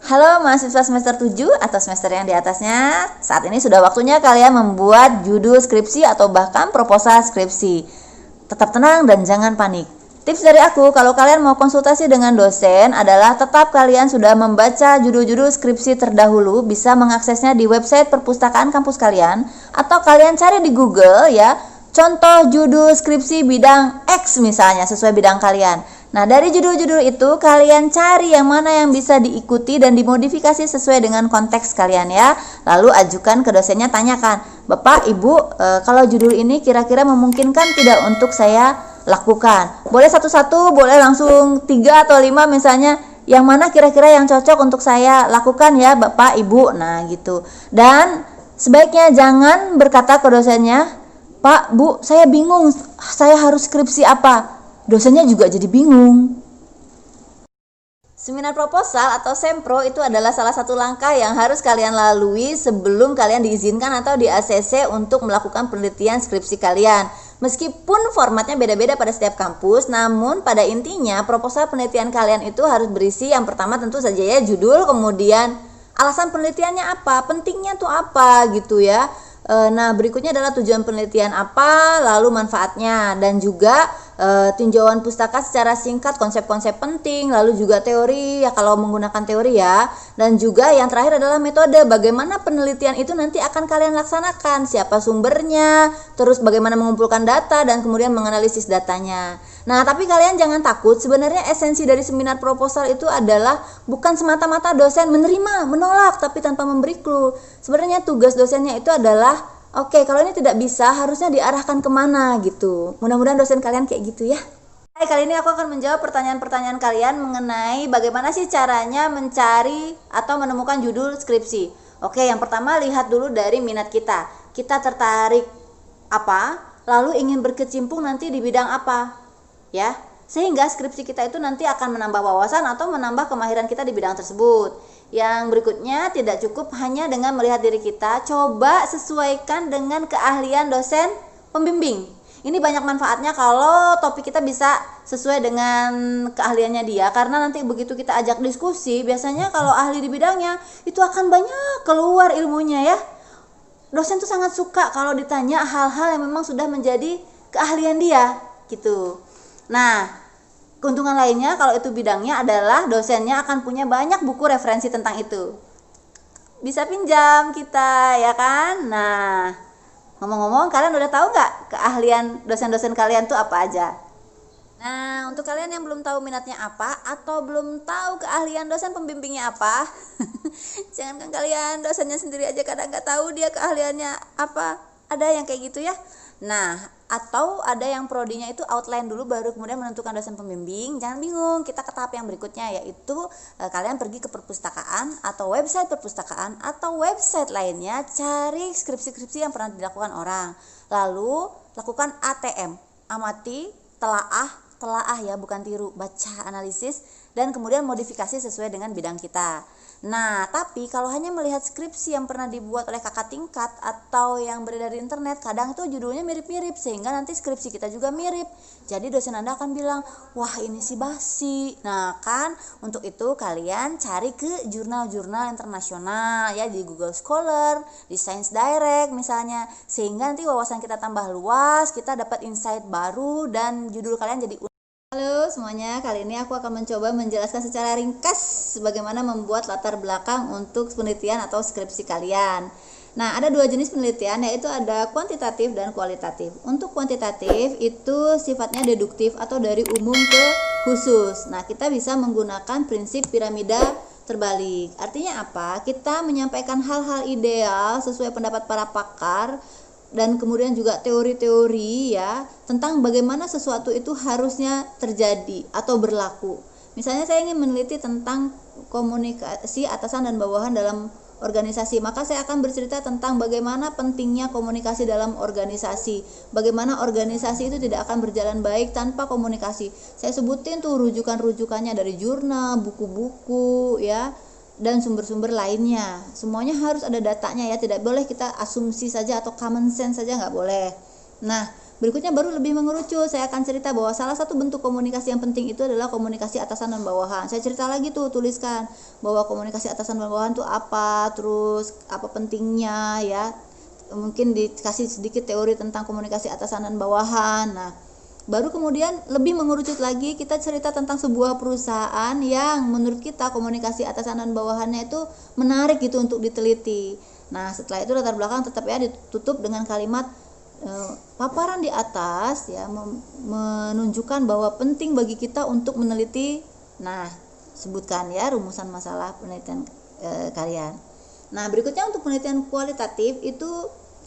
Halo mahasiswa semester 7 atau semester yang di atasnya. Saat ini sudah waktunya kalian membuat judul skripsi atau bahkan proposal skripsi. Tetap tenang dan jangan panik. Tips dari aku, kalau kalian mau konsultasi dengan dosen adalah tetap kalian sudah membaca judul-judul skripsi terdahulu, bisa mengaksesnya di website perpustakaan kampus kalian, atau kalian cari di Google ya, contoh judul skripsi bidang X misalnya, sesuai bidang kalian. Nah, dari judul-judul itu kalian cari yang mana yang bisa diikuti dan dimodifikasi sesuai dengan konteks kalian ya. Lalu ajukan ke dosennya, tanyakan, "Bapak, Ibu, kalau judul ini kira-kira memungkinkan tidak untuk saya lakukan?" Boleh satu-satu, boleh langsung 3 atau 5 misalnya. Yang mana kira-kira yang cocok untuk saya lakukan ya Bapak, Ibu. Nah, gitu. Dan sebaiknya jangan berkata ke dosennya, "Pak, Bu, saya bingung, saya harus skripsi apa?" Dosennya juga jadi bingung. Seminar proposal atau sempro itu adalah salah satu langkah yang harus kalian lalui sebelum kalian diizinkan atau di ACC untuk melakukan penelitian skripsi kalian. Meskipun formatnya beda-beda pada setiap kampus, namun pada intinya proposal penelitian kalian itu harus berisi yang pertama tentu saja ya judul, kemudian alasan penelitiannya apa, pentingnya tuh apa gitu ya. Nah, berikutnya adalah tujuan penelitian apa, lalu manfaatnya, dan juga tinjauan pustaka secara singkat, konsep-konsep penting, lalu juga teori ya kalau menggunakan teori ya, dan juga yang terakhir adalah metode, bagaimana penelitian itu nanti akan kalian laksanakan, siapa sumbernya, terus bagaimana mengumpulkan data dan kemudian menganalisis datanya. Nah, tapi kalian jangan takut, sebenarnya esensi dari seminar proposal itu adalah bukan semata-mata dosen menerima, menolak, tapi tanpa memberi clue. Sebenarnya tugas dosennya itu adalah, oke, kalau ini tidak bisa, harusnya diarahkan kemana gitu. Mudah-mudahan dosen kalian kayak gitu ya. Hai, kali ini aku akan menjawab pertanyaan-pertanyaan kalian mengenai bagaimana sih caranya mencari atau menemukan judul skripsi. Oke, yang pertama lihat dulu dari minat kita. Kita tertarik apa, lalu ingin berkecimpung nanti di bidang apa. Ya, sehingga skripsi kita itu nanti akan menambah wawasan atau menambah kemahiran kita di bidang tersebut. Yang berikutnya, tidak cukup hanya dengan melihat diri kita, coba sesuaikan dengan keahlian dosen pembimbing. Ini banyak manfaatnya kalau topik kita bisa sesuai dengan keahliannya dia, karena nanti begitu kita ajak diskusi, biasanya kalau ahli di bidangnya itu akan banyak keluar ilmunya ya. Dosen tuh sangat suka kalau ditanya hal-hal yang memang sudah menjadi keahlian dia gitu. Nah, keuntungan lainnya kalau itu bidangnya adalah dosennya akan punya banyak buku referensi tentang itu. Bisa pinjam kita ya kan? Nah, ngomong-ngomong, kalian udah tahu nggak keahlian dosen-dosen kalian tuh apa aja? Nah, untuk kalian yang belum tahu minatnya apa atau belum tahu keahlian dosen pembimbingnya apa, jangankan kalian, dosennya sendiri aja kadang nggak tahu dia keahliannya apa. Ada yang kayak gitu ya. Nah, atau ada yang prodinya itu outline dulu baru kemudian menentukan dosen pembimbing. Jangan bingung, kita ke tahap yang berikutnya, yaitu kalian pergi ke perpustakaan atau website perpustakaan atau website lainnya, cari skripsi-skripsi yang pernah dilakukan orang, lalu lakukan ATM, amati, telaah ya, bukan tiru, baca, analisis, dan kemudian modifikasi sesuai dengan bidang kita. Nah, tapi kalau hanya melihat skripsi yang pernah dibuat oleh kakak tingkat atau yang beredar di internet, kadang itu judulnya mirip-mirip, sehingga nanti skripsi kita juga mirip. Jadi dosen Anda akan bilang, wah ini sih basi. Nah kan, untuk itu kalian cari ke jurnal-jurnal internasional ya, di Google Scholar, di Science Direct misalnya, sehingga nanti wawasan kita tambah luas, kita dapat insight baru, dan judul kalian jadi Halo semuanya, kali ini aku akan mencoba menjelaskan secara ringkas bagaimana membuat latar belakang untuk penelitian atau skripsi kalian. Nah, ada 2 jenis penelitian, yaitu ada kuantitatif dan kualitatif. Untuk kuantitatif itu sifatnya deduktif atau dari umum ke khusus. Nah, kita bisa menggunakan prinsip piramida terbalik. Artinya apa? Kita menyampaikan hal-hal ideal sesuai pendapat para pakar, dan kemudian juga teori-teori ya tentang bagaimana sesuatu itu harusnya terjadi atau berlaku. Misalnya saya ingin meneliti tentang komunikasi atasan dan bawahan dalam organisasi, maka saya akan bercerita tentang bagaimana pentingnya komunikasi dalam organisasi, bagaimana organisasi itu tidak akan berjalan baik tanpa komunikasi. Saya sebutin tuh rujukan-rujukannya dari jurnal, buku-buku ya, dan sumber-sumber lainnya. Semuanya harus ada datanya ya, tidak boleh kita asumsi saja atau common sense saja, nggak boleh. Nah, Berikutnya baru lebih mengerucut, saya akan cerita bahwa salah satu bentuk komunikasi yang penting itu adalah komunikasi atasan dan bawahan. Saya cerita lagi tuh, tuliskan bahwa komunikasi atasan dan bawahan itu apa, terus apa pentingnya ya. Mungkin dikasih sedikit teori tentang komunikasi atasan dan bawahan. Nah, baru kemudian lebih mengerucut lagi, kita cerita tentang sebuah perusahaan yang menurut kita komunikasi atasan dan bawahannya itu menarik gitu untuk diteliti. Nah, setelah itu latar belakang tetap ya ditutup dengan kalimat paparan di atas ya, menunjukkan bahwa penting bagi kita untuk meneliti. Nah, sebutkan ya rumusan masalah penelitian kalian. Nah, berikutnya untuk penelitian kualitatif itu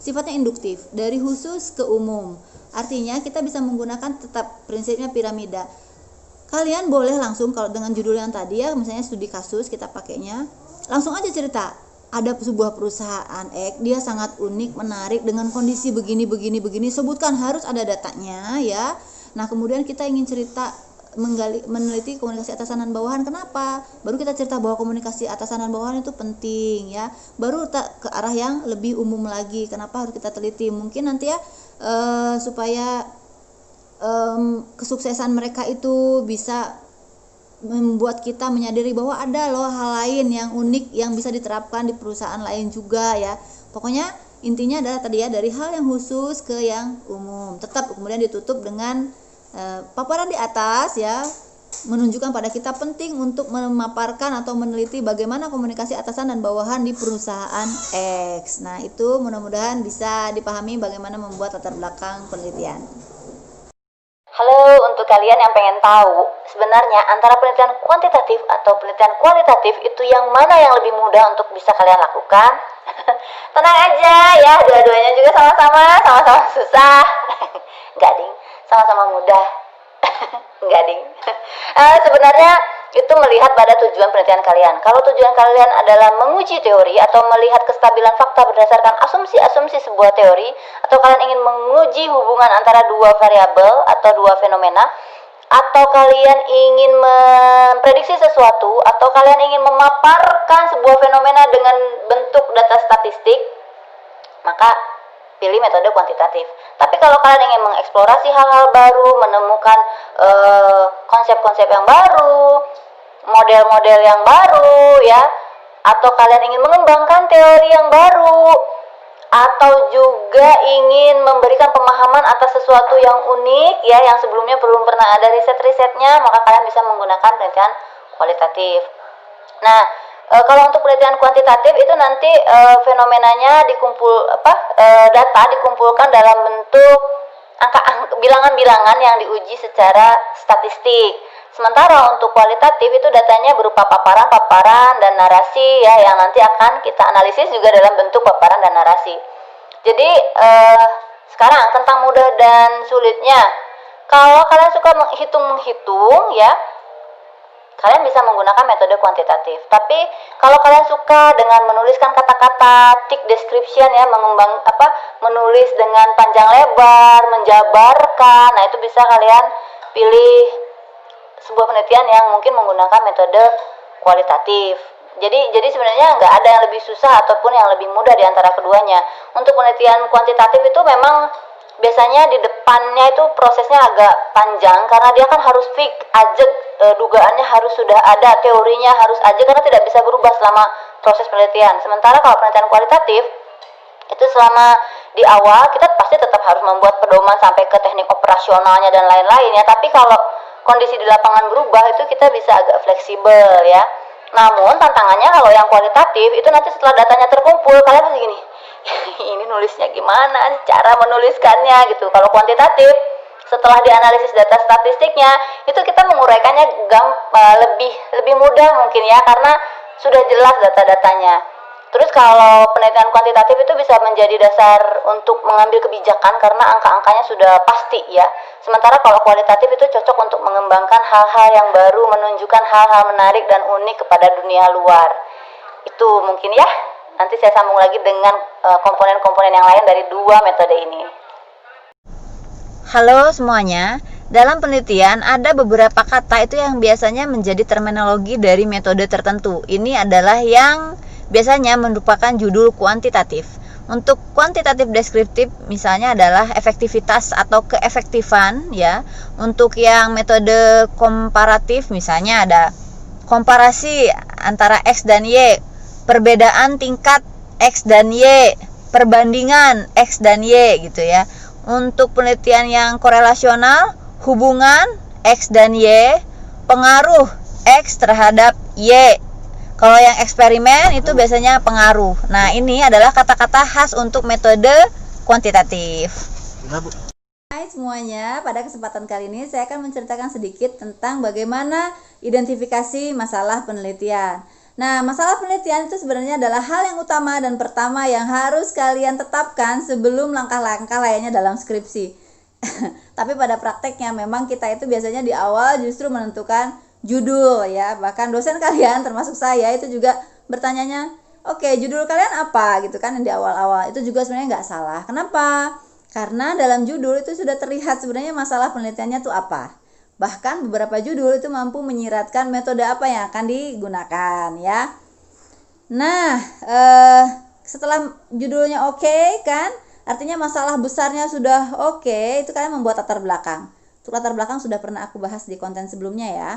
sifatnya induktif, dari khusus ke umum. Artinya kita bisa menggunakan tetap prinsipnya piramida. Kalian boleh langsung, kalau dengan judul yang tadi ya, misalnya studi kasus kita pakainya, langsung aja cerita. Ada sebuah perusahaan X, dia sangat unik, menarik dengan kondisi begini, sebutkan, harus ada datanya ya. Nah, kemudian kita ingin cerita meneliti komunikasi atasan dan bawahan, kenapa? Baru kita cerita bahwa komunikasi atasan dan bawahan itu penting ya. Baru ke arah yang lebih umum lagi, kenapa harus kita teliti? Mungkin nanti ya supaya kesuksesan mereka itu bisa membuat kita menyadari bahwa ada loh hal lain yang unik yang bisa diterapkan di perusahaan lain juga ya. Pokoknya intinya adalah tadi ya, dari hal yang khusus ke yang umum. Tetap kemudian ditutup dengan paparan di atas ya, menunjukkan pada kita penting untuk memaparkan atau meneliti bagaimana komunikasi atasan dan bawahan di perusahaan X. Nah, itu mudah-mudahan bisa dipahami bagaimana membuat latar belakang penelitian. Halo, untuk kalian yang pengen tahu sebenarnya antara penelitian kuantitatif atau penelitian kualitatif itu yang mana yang lebih mudah untuk bisa kalian lakukan? Tenang aja ya, dua-duanya juga sama-sama susah. Enggak ding, sama-sama mudah. Enggak ding. Sebenarnya itu melihat pada tujuan penelitian kalian. Kalau tujuan kalian adalah menguji teori atau melihat kestabilan fakta berdasarkan asumsi-asumsi sebuah teori, atau kalian ingin menguji hubungan antara dua variabel atau dua fenomena, atau kalian ingin memprediksi sesuatu, atau kalian ingin memaparkan sebuah fenomena dengan bentuk data statistik, maka pilih metode kuantitatif. Tapi kalau kalian ingin mengeksplorasi hal-hal baru, menemukan konsep-konsep yang baru, model-model yang baru ya, atau kalian ingin mengembangkan teori yang baru, atau juga ingin memberikan pemahaman atas sesuatu yang unik ya, yang sebelumnya belum pernah ada riset-risetnya, maka kalian bisa menggunakan penelitian kualitatif. Nah, kalau untuk penelitian kuantitatif itu nanti fenomenanya data dikumpulkan dalam bentuk bilangan-bilangan yang diuji secara statistik. Sementara untuk kualitatif itu datanya berupa paparan dan narasi ya, yang nanti akan kita analisis juga dalam bentuk paparan dan narasi. Jadi sekarang tentang mudah dan sulitnya. Kalau kalian suka menghitung ya, kalian bisa menggunakan metode kuantitatif. Tapi kalau kalian suka dengan menuliskan kata-kata, tick description ya, menulis dengan panjang lebar, menjabarkan, nah itu bisa kalian pilih sebuah penelitian yang mungkin menggunakan metode kualitatif. Jadi sebenarnya nggak ada yang lebih susah ataupun yang lebih mudah di antara keduanya. Untuk penelitian kuantitatif itu memang biasanya di depannya itu prosesnya agak panjang, karena dia kan harus fix aja, dugaannya harus sudah ada, teorinya harus aja, karena tidak bisa berubah selama proses penelitian. Sementara kalau penelitian kualitatif itu selama di awal kita pasti tetap harus membuat pedoman sampai ke teknik operasionalnya dan lain-lain ya. Tapi kalau kondisi di lapangan berubah itu kita bisa agak fleksibel ya. Namun tantangannya kalau yang kualitatif itu nanti setelah datanya terkumpul, kalian pasti gini, ini nulisnya gimana, cara menuliskannya gitu. Kalau kuantitatif, setelah dianalisis data statistiknya, itu kita menguraikannya lebih mudah mungkin ya, karena sudah jelas data-datanya. Terus kalau penelitian kuantitatif itu bisa menjadi dasar untuk mengambil kebijakan karena angka-angkanya sudah pasti ya. Sementara kalau kualitatif itu cocok untuk mengembangkan hal-hal yang baru, menunjukkan hal-hal menarik dan unik kepada dunia luar. Itu mungkin ya. Nanti saya sambung lagi dengan komponen-komponen yang lain dari dua metode ini. Halo semuanya. Dalam penelitian ada beberapa kata itu yang biasanya menjadi terminologi dari metode tertentu. Ini adalah yang biasanya merupakan judul kuantitatif. Untuk kuantitatif deskriptif misalnya adalah efektivitas atau keefektifan ya. Untuk yang metode komparatif misalnya ada komparasi antara X dan Y, perbedaan tingkat X dan Y, perbandingan X dan Y gitu ya. Untuk penelitian yang korelasional, hubungan X dan Y, pengaruh X terhadap Y. Kalau yang eksperimen itu biasanya pengaruh. Nah, ini adalah kata-kata khas untuk metode kuantitatif. Hai semuanya, pada kesempatan kali ini saya akan menceritakan sedikit tentang bagaimana identifikasi masalah penelitian. Nah, masalah penelitian itu sebenarnya adalah hal yang utama dan pertama yang harus kalian tetapkan sebelum langkah-langkah lainnya dalam skripsi. Tapi pada prakteknya memang kita itu biasanya di awal justru menentukan judul ya. Bahkan dosen kalian termasuk saya itu juga bertanyanya, oke, judul kalian apa gitu kan di awal-awal. Itu juga sebenarnya nggak salah. Kenapa? Karena dalam judul itu sudah terlihat sebenarnya masalah penelitiannya itu apa. Bahkan beberapa judul itu mampu menyiratkan metode apa yang akan digunakan ya. Nah, setelah judulnya oke kan, artinya masalah besarnya sudah oke, itu kalian membuat latar belakang. Untuk latar belakang sudah pernah aku bahas di konten sebelumnya ya.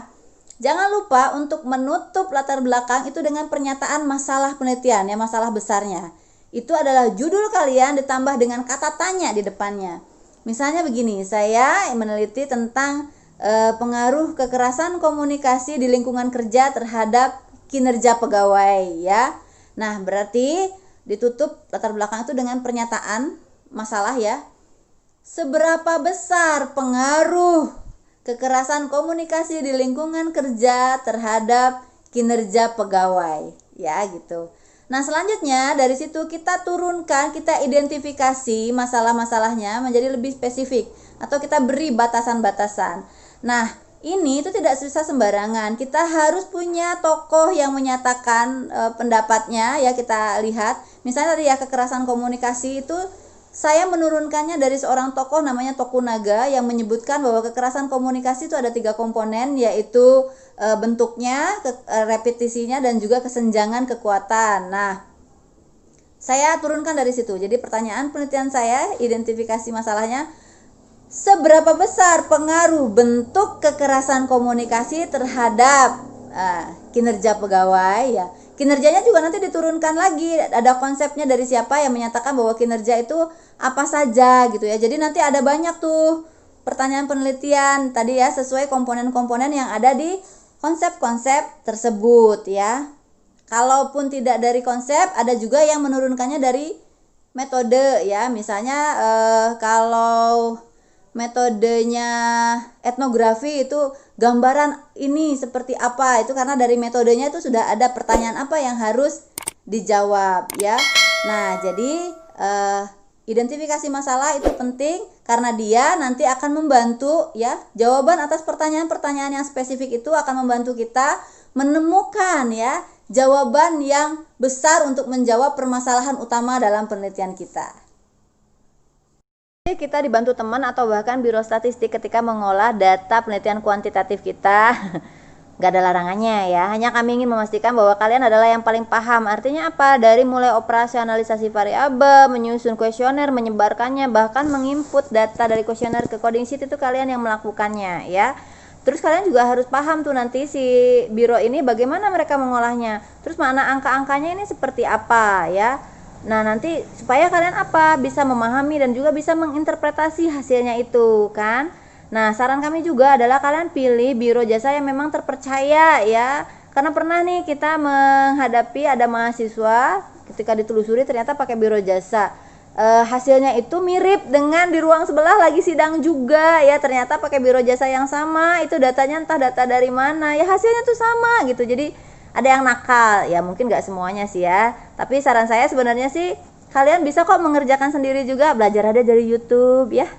Jangan lupa untuk menutup latar belakang itu dengan pernyataan masalah penelitian ya, masalah besarnya. Itu adalah judul kalian ditambah dengan kata tanya di depannya. Misalnya begini, saya meneliti tentang pengaruh kekerasan komunikasi di lingkungan kerja terhadap kinerja pegawai ya. Nah, berarti ditutup latar belakang itu dengan pernyataan masalah ya. Seberapa besar pengaruh kekerasan komunikasi di lingkungan kerja terhadap kinerja pegawai ya gitu. Nah, selanjutnya dari situ kita turunkan, kita identifikasi masalah-masalahnya menjadi lebih spesifik atau kita beri batasan-batasan. Nah, ini itu tidak bisa sembarangan. Kita harus punya tokoh yang menyatakan pendapatnya ya, kita lihat. Misalnya tadi ya kekerasan komunikasi itu saya menurunkannya dari seorang tokoh namanya Tokunaga yang menyebutkan bahwa kekerasan komunikasi itu ada 3 komponen, yaitu bentuknya, repetisinya, dan juga kesenjangan kekuatan. Nah, saya turunkan dari situ. Jadi pertanyaan penelitian saya, identifikasi masalahnya, seberapa besar pengaruh bentuk kekerasan komunikasi terhadap kinerja pegawai ya. Kinerjanya juga nanti diturunkan lagi, ada konsepnya dari siapa yang menyatakan bahwa kinerja itu apa saja gitu ya. Jadi nanti ada banyak tuh pertanyaan penelitian tadi ya, sesuai komponen-komponen yang ada di konsep-konsep tersebut ya. Kalaupun tidak dari konsep, ada juga yang menurunkannya dari metode ya. Misalnya kalau metodenya etnografi itu gambaran ini seperti apa, itu karena dari metodenya itu sudah ada pertanyaan apa yang harus dijawab ya. Nah, jadi identifikasi masalah itu penting karena dia nanti akan membantu ya, jawaban atas pertanyaan-pertanyaan yang spesifik itu akan membantu kita menemukan ya jawaban yang besar untuk menjawab permasalahan utama dalam penelitian kita. Kita dibantu teman atau bahkan biro statistik ketika mengolah data penelitian kuantitatif kita. Gak ada larangannya ya, hanya kami ingin memastikan bahwa kalian adalah yang paling paham. Artinya apa? Dari mulai operasionalisasi variabel, menyusun kuesioner, menyebarkannya, bahkan menginput data dari kuesioner ke coding sheet itu kalian yang melakukannya ya. Terus kalian juga harus paham tuh nanti si biro ini bagaimana mereka mengolahnya. Terus mana angka-angkanya ini seperti apa ya. Nah, nanti supaya kalian apa? Bisa memahami dan juga bisa menginterpretasi hasilnya itu kan. Nah, saran kami juga adalah kalian pilih biro jasa yang memang terpercaya ya. Karena pernah nih kita menghadapi ada mahasiswa ketika ditelusuri ternyata pakai biro jasa. Hasilnya itu mirip dengan di ruang sebelah lagi sidang juga ya. Ternyata pakai biro jasa yang sama, itu datanya entah data dari mana. Ya hasilnya tuh sama gitu. Jadi ada yang nakal ya, mungkin gak semuanya sih ya, tapi saran saya sebenarnya sih kalian bisa kok mengerjakan sendiri juga, belajar ada dari YouTube ya.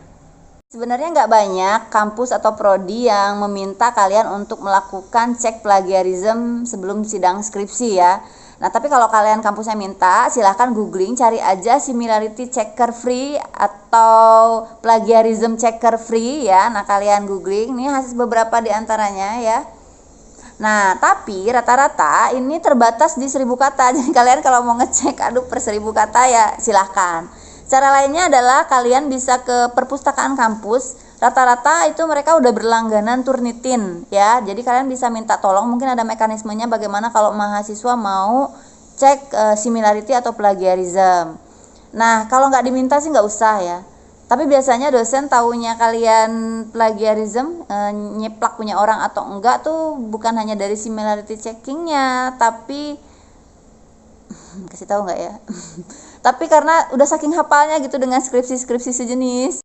Sebenarnya nggak banyak kampus atau prodi yang meminta kalian untuk melakukan cek plagiarism sebelum sidang skripsi ya. Nah, tapi kalau kalian kampusnya minta, silahkan googling, cari aja similarity checker free atau plagiarism checker free ya. Nah, kalian googling, nih hasil beberapa di antaranya ya. Nah, tapi rata-rata ini terbatas di 1000 kata. Jadi kalian kalau mau ngecek per 1000 kata ya silahkan. Cara lainnya adalah kalian bisa ke perpustakaan kampus. Rata-rata itu mereka udah berlangganan Turnitin ya. Jadi kalian bisa minta tolong, mungkin ada mekanismenya bagaimana kalau mahasiswa mau cek similarity atau plagiarism. Nah, kalau nggak diminta sih nggak usah ya. Tapi biasanya dosen taunya kalian plagiarism, nyeplak punya orang atau enggak tuh bukan hanya dari similarity checkingnya, tapi kasih tahu nggak ya? Tapi karena udah saking hafalnya gitu dengan skripsi-skripsi sejenis.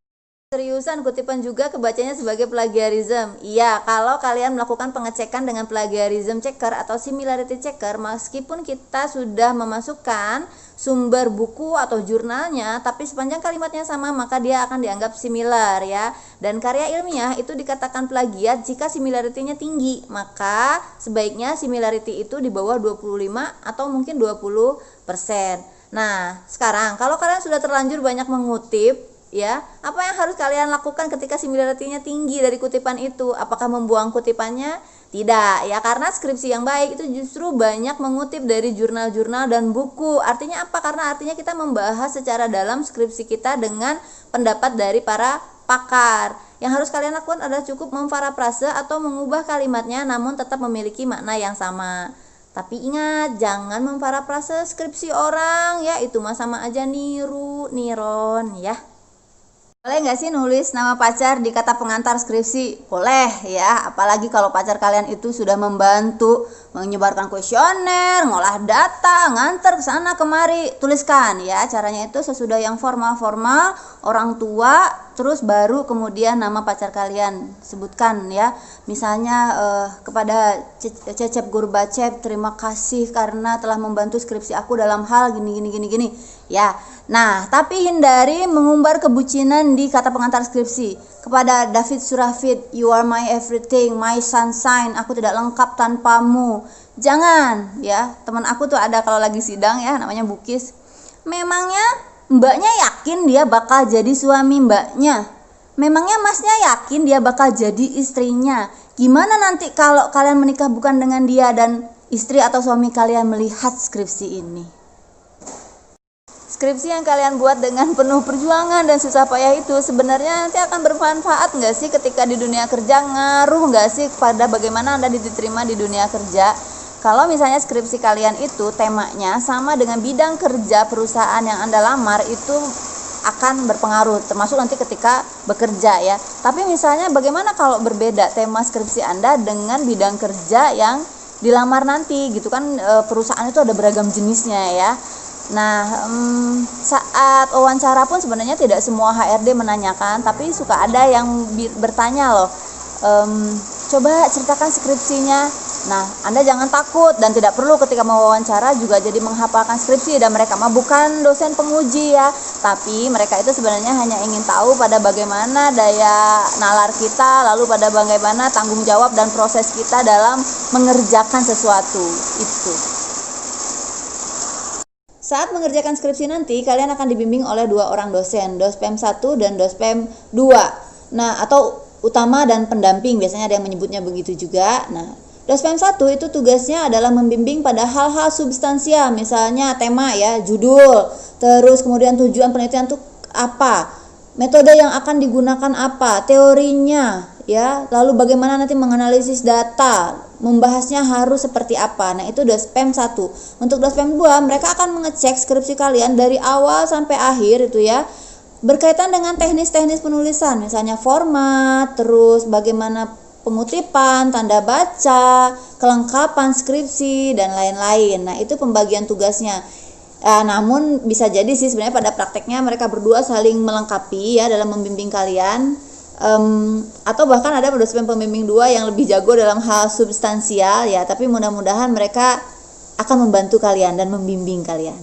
Seriusan, kutipan juga kebacanya sebagai plagiarism. Iya, kalau kalian melakukan pengecekan dengan plagiarism checker atau similarity checker, meskipun kita sudah memasukkan sumber buku atau jurnalnya, tapi sepanjang kalimatnya sama, maka dia akan dianggap similar ya. Dan karya ilmiah itu dikatakan plagiat jika similarity-nya tinggi, maka sebaiknya similarity itu di bawah 25 atau mungkin 20%. Nah, sekarang kalau kalian sudah terlanjur banyak mengutip, ya, apa yang harus kalian lakukan ketika similarity-nya tinggi dari kutipan itu? Apakah membuang kutipannya? Tidak, ya, karena skripsi yang baik itu justru banyak mengutip dari jurnal-jurnal dan buku. Artinya apa? Karena artinya kita membahas secara dalam skripsi kita dengan pendapat dari para pakar. Yang harus kalian lakukan adalah cukup memparafrase atau mengubah kalimatnya namun tetap memiliki makna yang sama. Tapi ingat, jangan memparafrase skripsi orang ya, itu mah sama aja niru, niron ya. Boleh nggak sih nulis nama pacar di kata pengantar skripsi? Boleh ya, apalagi kalau pacar kalian itu sudah membantu menyebarkan kuesioner, ngolah data, nganter ke sana kemari. Tuliskan ya, caranya itu sesudah yang formal-formal, orang tua, terus baru kemudian nama pacar kalian sebutkan ya. Misalnya kepada Cecep Gurbacep, terima kasih karena telah membantu skripsi aku dalam hal gini ya. Nah, tapi hindari mengumbar kebucinan di kata pengantar skripsi. Kepada David Surafit, you are my everything, my sunshine, aku tidak lengkap tanpamu. Jangan ya, teman aku tuh ada kalau lagi sidang ya, namanya Bukis. Memangnya mbaknya yakin dia bakal jadi suami mbaknya? Memangnya masnya yakin dia bakal jadi istrinya? Gimana nanti kalau kalian menikah bukan dengan dia dan istri atau suami kalian melihat skripsi ini? Skripsi yang kalian buat dengan penuh perjuangan dan susah payah itu sebenarnya nanti akan bermanfaat nggak sih ketika di dunia kerja? Ngaruh nggak sih pada bagaimana Anda diterima di dunia kerja? Kalau misalnya skripsi kalian itu temanya sama dengan bidang kerja perusahaan yang Anda lamar, itu akan berpengaruh, termasuk nanti ketika bekerja ya. Tapi misalnya bagaimana kalau berbeda tema skripsi Anda dengan bidang kerja yang dilamar nanti gitu kan, perusahaan itu ada beragam jenisnya ya. Nah, saat wawancara pun sebenarnya tidak semua HRD menanyakan, tapi suka ada yang bertanya loh, coba ceritakan skripsinya. Nah, Anda jangan takut dan tidak perlu ketika mau wawancara juga jadi menghafalkan skripsi, dan mereka mah bukan dosen penguji ya, tapi mereka itu sebenarnya hanya ingin tahu pada bagaimana daya nalar kita, lalu pada bagaimana tanggung jawab dan proses kita dalam mengerjakan sesuatu itu. Saat mengerjakan skripsi nanti, kalian akan dibimbing oleh 2 orang dosen, Dospem 1 dan Dospem 2. Nah, atau utama dan pendamping, biasanya ada yang menyebutnya begitu juga. Nah, Dospem 1 itu tugasnya adalah membimbing pada hal-hal substansial, misalnya tema ya, judul, terus kemudian tujuan penelitian itu apa, metode yang akan digunakan apa, teorinya ya, lalu bagaimana nanti menganalisis data, membahasnya harus seperti apa. Nah, itu Dospem 1. Untuk Dospem 2, mereka akan mengecek skripsi kalian dari awal sampai akhir itu ya, berkaitan dengan teknis-teknis penulisan, misalnya format, terus bagaimana pengutipan, tanda baca, kelengkapan skripsi, dan lain-lain. Nah, itu pembagian tugasnya. Namun bisa jadi sih sebenarnya pada prakteknya mereka berdua saling melengkapi ya dalam membimbing kalian. Atau bahkan ada dosen pembimbing 2 yang lebih jago dalam hal substansial ya, tapi mudah-mudahan mereka akan membantu kalian dan membimbing kalian.